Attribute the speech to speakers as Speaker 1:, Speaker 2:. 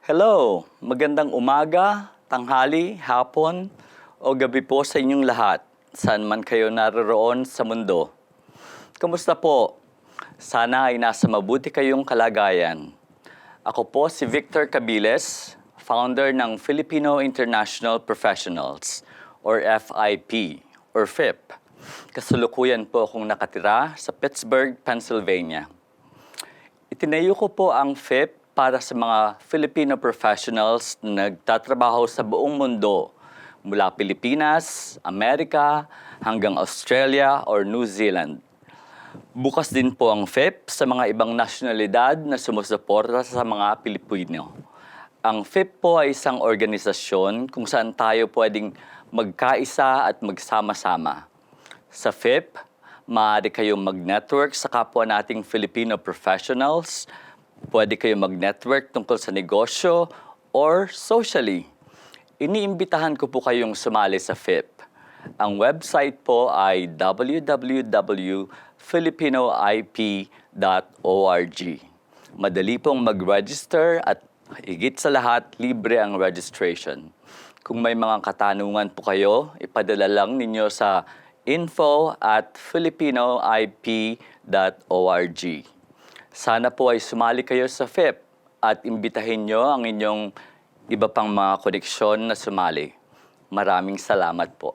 Speaker 1: Hello! Magandang umaga, tanghali, hapon, o gabi po sa inyong lahat, saan man kayo naroroon sa mundo. Kamusta po? Sana ay nasa mabuti kayong kalagayan. Ako po si Victor Cabiles, founder ng Filipino International Professionals, or FIP, or FIP. Kasalukuyan po akong nakatira sa Pittsburgh, Pennsylvania. Itinayo ko po ang FIP para sa mga Filipino professionals na nagtatrabaho sa buong mundo, mula Pilipinas, Amerika, hanggang Australia or New Zealand. Bukas din po ang FIP sa mga ibang nasyonalidad na sumusuporta sa mga Pilipino. Ang FIP po ay isang organisasyon kung saan tayo pwedeng magkaisa at magsama-sama. Sa FIP, maaari kayong mag-network sa kapwa nating Filipino professionals. Pwede kayong mag-network tungkol sa negosyo or socially. Iniimbitahan ko po kayong sumali sa FIP. Ang website po ay www.filipinoip.org. Madali pong mag-register at higit sa lahat, libre ang registration. Kung may mga katanungan po kayo, ipadala lang ninyo sa info@filipinoip.org. Sana po ay sumali kayo sa FIP at imbitahin nyo ang inyong iba pang mga koneksyon na sumali. Maraming salamat po.